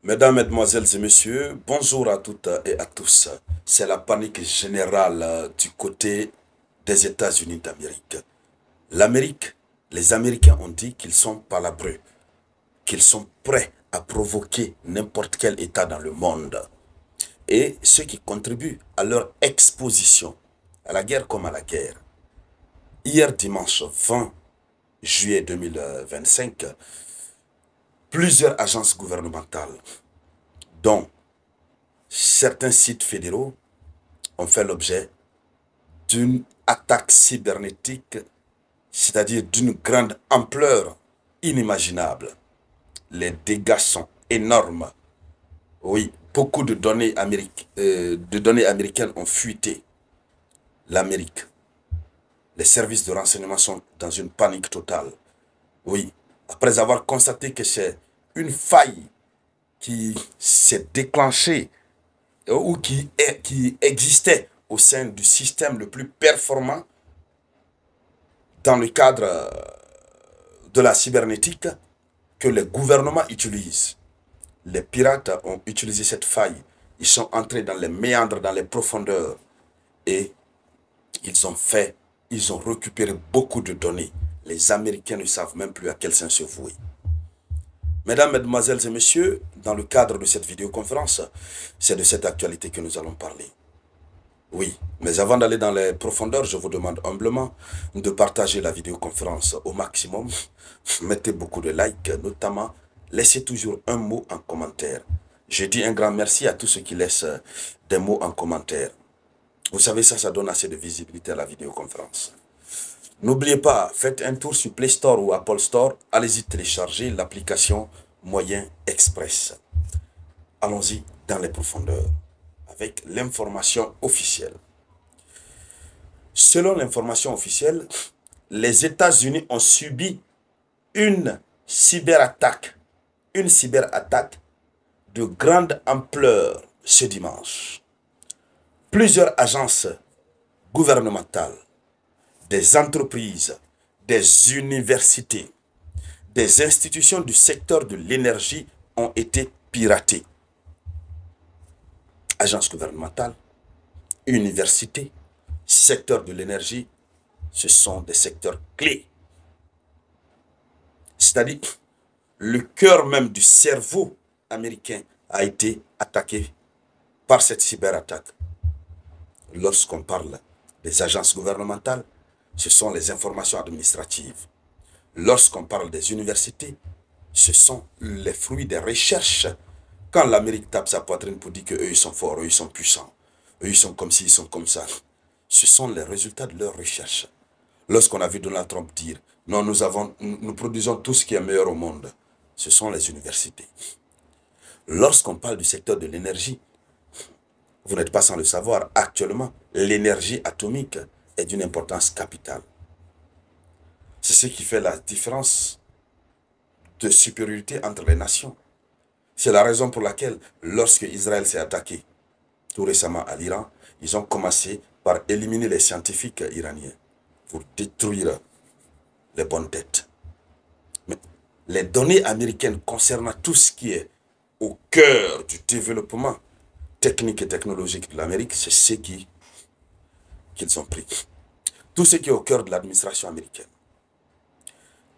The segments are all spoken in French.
Mesdames, Mesdemoiselles et Messieurs, bonjour à toutes et à tous. C'est la panique générale du côté des États-Unis d'Amérique. L'Amérique, les Américains ont dit qu'ils sont palabreux, qu'ils sont prêts à provoquer n'importe quel État dans le monde. Et ceux qui contribuent à leur exposition, à la guerre comme à la guerre. Hier dimanche 20 juillet 2025, plusieurs agences gouvernementales, dont certains sites fédéraux, ont fait l'objet d'une attaque cybernétique, c'est-à-dire d'une grande ampleur inimaginable. Les dégâts sont énormes. Oui, beaucoup de données américaines ont fuité. L'Amérique, les services de renseignement sont dans une panique totale. Oui, après avoir constaté que c'est une faille qui s'est déclenchée ou qui existait au sein du système le plus performant dans le cadre de la cybernétique que les gouvernements utilisent. Les pirates ont utilisé cette faille. Ils sont entrés dans les méandres, dans les profondeurs et ils ont récupéré beaucoup de données. Les Américains ne savent même plus à quel sens se vouer. Mesdames, Mesdemoiselles et Messieurs, dans le cadre de cette vidéoconférence, c'est de cette actualité que nous allons parler. Oui, mais avant d'aller dans les profondeurs, je vous demande humblement de partager la vidéoconférence au maximum. Mettez beaucoup de likes, notamment laissez toujours un mot en commentaire. Je dis un grand merci à tous ceux qui laissent des mots en commentaire. Vous savez, ça donne assez de visibilité à la vidéoconférence. N'oubliez pas, faites un tour sur Play Store ou Apple Store. Allez-y télécharger l'application Moyen Express. Allons-y dans les profondeurs avec l'information officielle. Selon l'information officielle, les États-Unis ont subi une cyberattaque de grande ampleur ce dimanche. Plusieurs agences gouvernementales, des entreprises, des universités, des institutions du secteur de l'énergie ont été piratées. Agences gouvernementales, universités, secteur de l'énergie, ce sont des secteurs clés. C'est-à-dire, le cœur même du cerveau américain a été attaqué par cette cyberattaque. Lorsqu'on parle des agences gouvernementales, ce sont les informations administratives. Lorsqu'on parle des universités, ce sont les fruits des recherches. Quand l'Amérique tape sa poitrine pour dire qu'eux, ils sont forts, eux, ils sont puissants, eux, ils sont comme ci, ils sont comme ça, ce sont les résultats de leurs recherches. Lorsqu'on a vu Donald Trump dire, non, nous produisons tout ce qui est meilleur au monde, ce sont les universités. Lorsqu'on parle du secteur de l'énergie, vous n'êtes pas sans le savoir, actuellement, l'énergie atomique est d'une importance capitale. C'est ce qui fait la différence de supériorité entre les nations. C'est la raison pour laquelle, lorsque Israël s'est attaqué tout récemment à l'Iran, ils ont commencé par éliminer les scientifiques iraniens pour détruire les bonnes têtes. Mais les données américaines concernant tout ce qui est au cœur du développement technique et technologique de l'Amérique, c'est ce qu'ils ont pris. Tout ce qui est au cœur de l'administration américaine.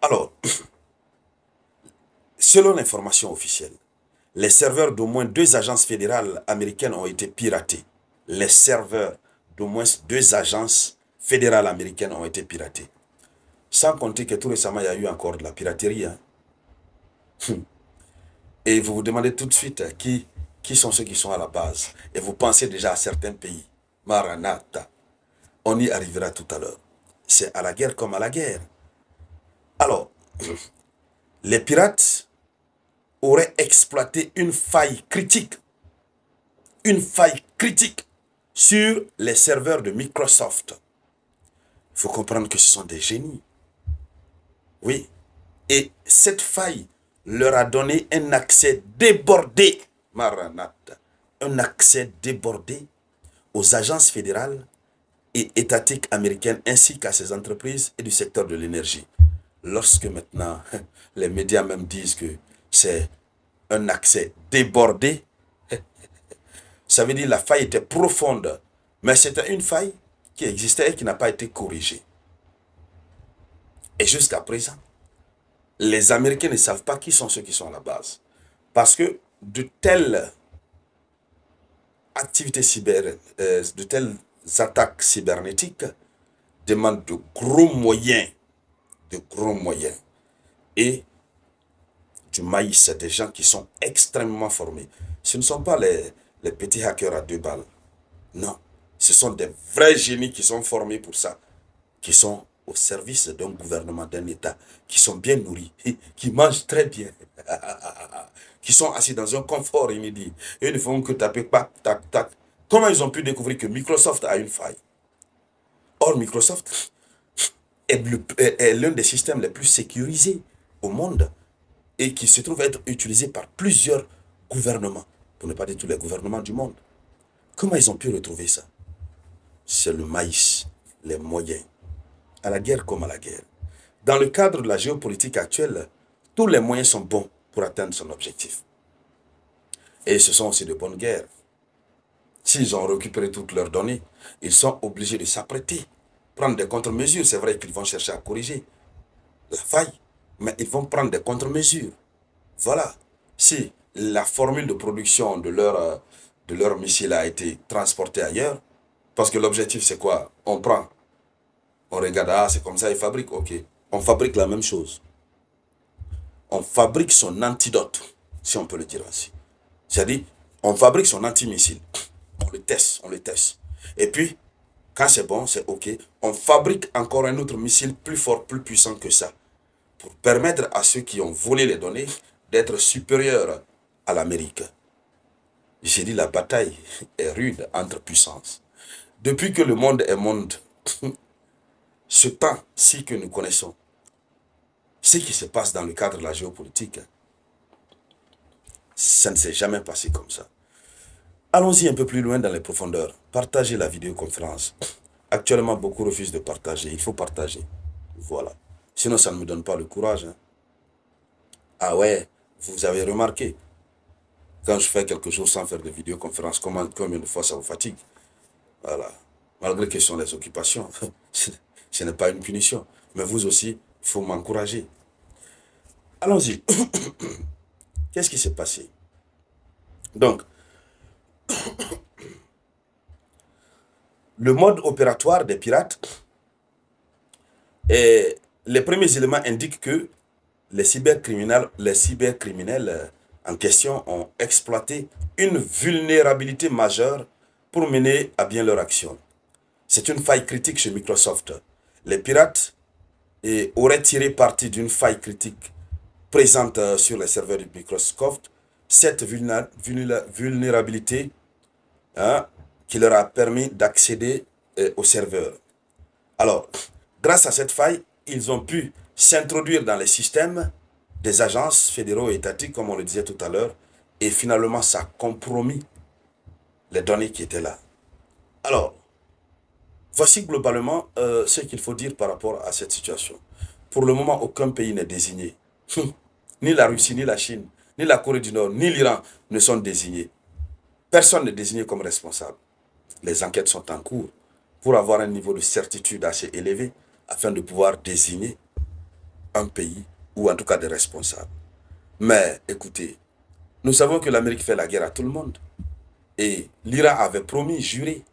Alors, selon l'information officielle, les serveurs d'au moins 2 agences fédérales américaines ont été piratés. Les serveurs d'au moins 2 agences fédérales américaines ont été piratés. Sans compter que tout récemment, il y a eu encore de la piraterie. Hein. Et vous vous demandez tout de suite qui sont ceux qui sont à la base. Et vous pensez déjà à certains pays. Maranatha. On y arrivera tout à l'heure. C'est à la guerre comme à la guerre. Alors, les pirates auraient exploité une faille critique sur les serveurs de Microsoft. Il faut comprendre que ce sont des génies. Oui. Et cette faille leur a donné un accès débordé, Maranatha, un accès débordé aux agences fédérales et étatiques américaines ainsi qu'à ces entreprises et du secteur de l'énergie. Lorsque maintenant, les médias même disent que c'est un accès débordé. Ça veut dire que la faille était profonde, mais c'était une faille qui existait et qui n'a pas été corrigée. Et jusqu'à présent, les Américains ne savent pas qui sont ceux qui sont à la base. Parce que de telles activités de telles attaques cybernétiques demandent de gros moyens, et du maïs, des gens qui sont extrêmement formés. Ce ne sont pas les petits hackers à 2 balles. Non, ce sont des vrais génies qui sont formés pour ça, qui sont au service d'un gouvernement, d'un État, qui sont bien nourris, qui mangent très bien, qui sont assis dans un confort inédit. Et ils ne font que taper, tac, tac, tac. Comment ils ont pu découvrir que Microsoft a une faille? Or, Microsoft est l'un des systèmes les plus sécurisés au monde et qui se trouve être utilisé par plusieurs gouvernements, pour ne pas dire tous les gouvernements du monde. Comment ils ont pu retrouver ça? C'est le maïs, les moyens, à la guerre comme à la guerre. Dans le cadre de la géopolitique actuelle, tous les moyens sont bons pour atteindre son objectif. Et ce sont aussi de bonnes guerres. S'ils ont récupéré toutes leurs données, ils sont obligés de s'apprêter, prendre des contre-mesures. C'est vrai qu'ils vont chercher à corriger la faille, mais ils vont prendre des contre-mesures. Voilà. Si la formule de production de leur missile a été transportée ailleurs, parce que l'objectif c'est quoi? On prend, on regarde, ah c'est comme ça, ils fabriquent, ok. On fabrique la même chose. On fabrique son antidote, si on peut le dire ainsi. C'est-à-dire, on fabrique son antimissile. On le teste, on le teste. Et puis, quand c'est bon, c'est ok. On fabrique encore un autre missile plus fort, plus puissant que ça, pour permettre à ceux qui ont volé les données d'être supérieurs à l'Amérique. J'ai dit, la bataille est rude entre puissances. Depuis que le monde est monde, ce temps-ci que nous connaissons, ce qui se passe dans le cadre de la géopolitique, ça ne s'est jamais passé comme ça. Allons-y un peu plus loin dans les profondeurs. Partagez la vidéoconférence. Actuellement, beaucoup refusent de partager. Il faut partager. Voilà. Sinon, ça ne me donne pas le courage. Hein. Ah ouais, vous avez remarqué, quand je fais quelques jours sans faire de vidéoconférence, combien de fois ça vous fatigue? Voilà. Malgré que ce sont les occupations, ce n'est pas une punition. Mais vous aussi, il faut m'encourager. Allons-y. Qu'est-ce qui s'est passé? Donc, le mode opératoire des pirates, et les premiers éléments indiquent que les cybercriminels en question ont exploité une vulnérabilité majeure pour mener à bien leur action. C'est une faille critique chez Microsoft. Les pirates auraient tiré parti d'une faille critique présente sur les serveurs de Microsoft. Cette vulnérabilité qui leur a permis d'accéder aux serveurs. Alors, grâce à cette faille, ils ont pu s'introduire dans les systèmes des agences fédéraux et étatiques, comme on le disait tout à l'heure, et finalement, ça a compromis les données qui étaient là. Alors, voici globalement ce qu'il faut dire par rapport à cette situation. Pour le moment, aucun pays n'est désigné. Ni la Russie, ni la Chine, ni la Corée du Nord, ni l'Iran ne sont désignés. Personne n'est désigné comme responsable. Les enquêtes sont en cours pour avoir un niveau de certitude assez élevé afin de pouvoir désigner un pays ou en tout cas des responsables. Mais écoutez, nous savons que l'Amérique fait la guerre à tout le monde. Et l'Iran avait promis, juré,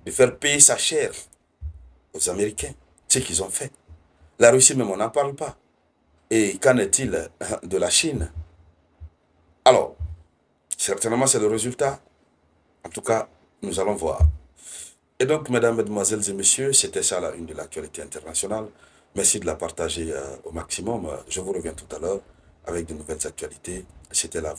de faire payer sa chair aux Américains, ce qu'ils ont fait. La Russie même, on n'en parle pas. Et qu'en est-il de la Chine? Alors, certainement c'est le résultat. En tout cas, nous allons voir. Et donc, mesdames, mesdemoiselles et messieurs, c'était ça la une de l'actualité internationale. Merci de la partager au maximum. Je vous reviens tout à l'heure avec de nouvelles actualités. C'était là.